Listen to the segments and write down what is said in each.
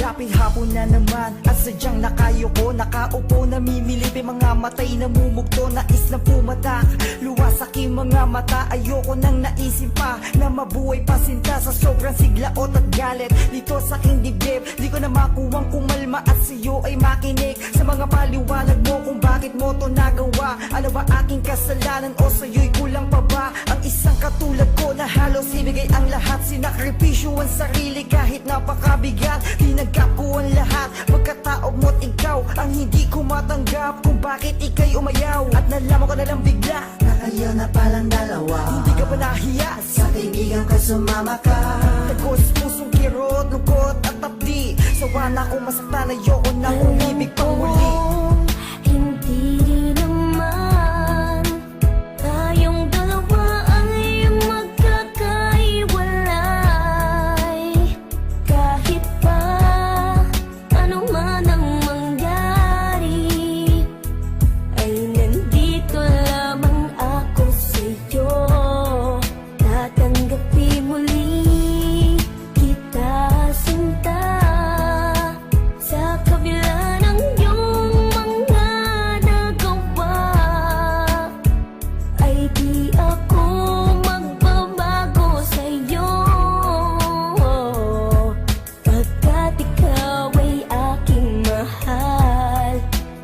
Kapit hapon na naman at sadyang nakayoko, nakaupo namimilip, mga matay namumugto, nais na pumatak, luwas aking mga mata. Ayoko nang naisip pa na mabuhay pa sinta sa sobrang siglaot at galit dito sa aking dibdib. Di ko na makuwang kumalma at sa'yo ay makinig sa mga paliwanag mo kung bakit mo to nagawa. Ano ba aking kasalanan o sa'yo'y kulang pa ba? Ang isang katulad ko na halos ibigay ang lahat, sinakripisyo ang sarili kahit napakabigat. Tinanggap ko ang lahat, pagkatao mo't ikaw ang hindi ko matanggap kung bakit ika'y umayaw. At nalaman ko na lang bigla na kayo na palang dalawa. Hindi ka ba nahiya sa kaibigan ko sumama ka? Tagos pusong kirot, lungkot at tapdi. Sawa na akong masaktan, ayoko na umibig pang muli. Hindi naman tayong dalawa ay magkakaiwalay. Kahit pa ano man ang mangyari, ay nandito lamang ako sa'yo. Tatanggapin muli kita sinta, sa kabila ng iyong mga nagawa, ay di ako magbabago sa'yo. Pagkat ikaw ay aking mahal,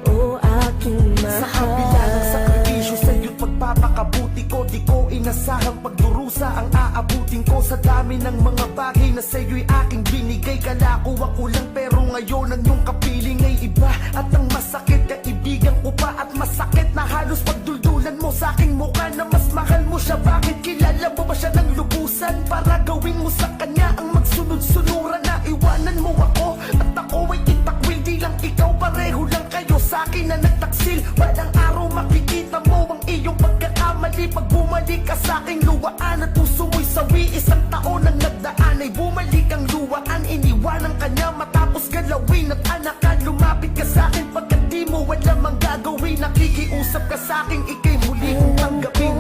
o aking Sa kabila ng mahal. sakripisyo sa'yo't pagpapakabuti ko, di ko inasahang pagdurusa ang aabutin ko. Sa dami ng mga bagay na sa'yo'y aking binigay, kala ko ako lang pero ngayon ang iyong kapiling ay iba. At ang masakit, kaibigan ko pa at masakit na halos pagduldulan mo sa aking mukha na mas mahal mo siya. Bakit kilala mo ba siya ng lubusan para gawin mo sa kanya ang magsunod-sunuran na iwanan mo ako at ako ay itakwil? Di lang ikaw, pareho lang kayo sa akin na nagtaksil. Walang araw makikita mo ang iyong pagkakamali pag bumalik ka sa aking luwaan at puso mo'y sawi. Isang taon ang nagdaan ay bumalik ang luwaan, iniwanan kanya matapos galawin at anak ka. Lumapit ka sa akin pagkat di mo wala mang gagawin. Nakikiusap ka sa akin, ika'y muli kong tanggapin.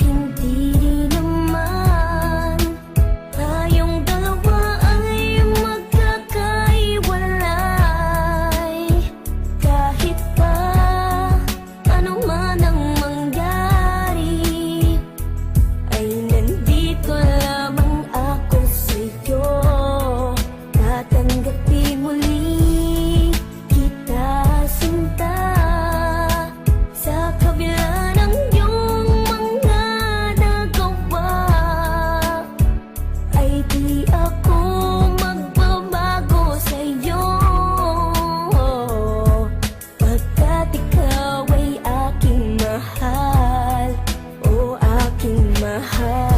Hindi naman tayong dalawa ay magkakaiwalay. Kahit pa ano man ang mangyari, ay nandito lamang ako sa'yo. Tatanggapin muli kita sinta, sa kabila ng iyong mga nagawa, ay di ako magbabago sa'yo. Pagkat ikaw ay aking mahal, o aking mahal.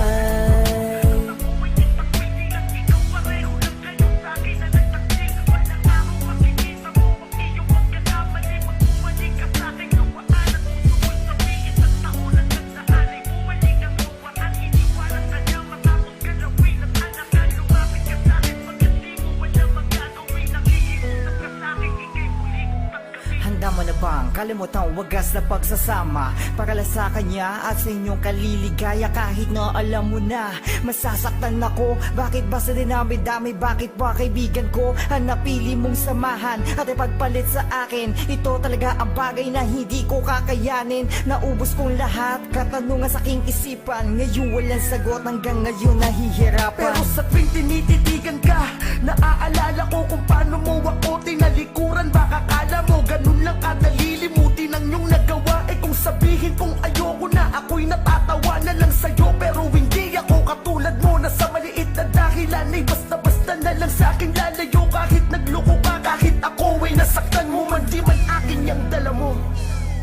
Handa mo na bang kalimutan ang wagas na pagsasama para lang sa kanya at sa inyong kaliligaya? Kahit na alam mo na masasaktan ako, bakit ba sa dinami-dami, bakit ba kaibigan ko ang napili mong samahan at ipagpalit sa akin? Ito talaga ang bagay na hindi ko kakayanin. Naubos kong lahat, katanungan sa aking isipan, ngayon walang sagot, hanggang ngayon nahihirapan. Pero sa tuwing tinititigan ka, naaalala ko kung paano mo ako tinalikuran. Baka kala mo ganun lang kadali limutin ang iyong nagawa. Eh kung sabihin kong ayoko na, ako'y natatawa na lang sa'yo. Pero hindi ako katulad mo na sa maliit na dahilan ay basta-basta na lang sa'kin lalayo. Kahit nagloko ka, kahit ako ay nasaktan mo man, di man akin yung dala mo.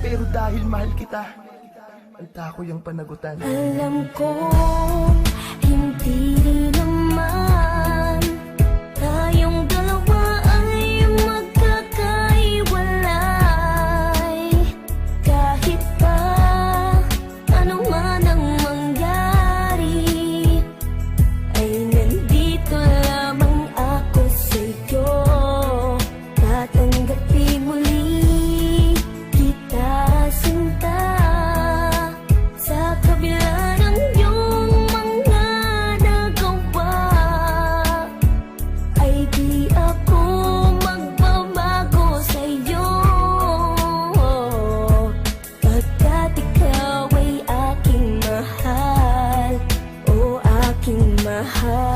Pero dahil mahal kita, anta ko yung panagutan. Alam ko hindi naman tayong dalawa ay magkakaiwalay. Kahit pa ano man ang mangyari, ay nandito lamang ako sa'yo. Tatanggapin muli kita sinta, sa kabila ng iyong mga nagawa. mahal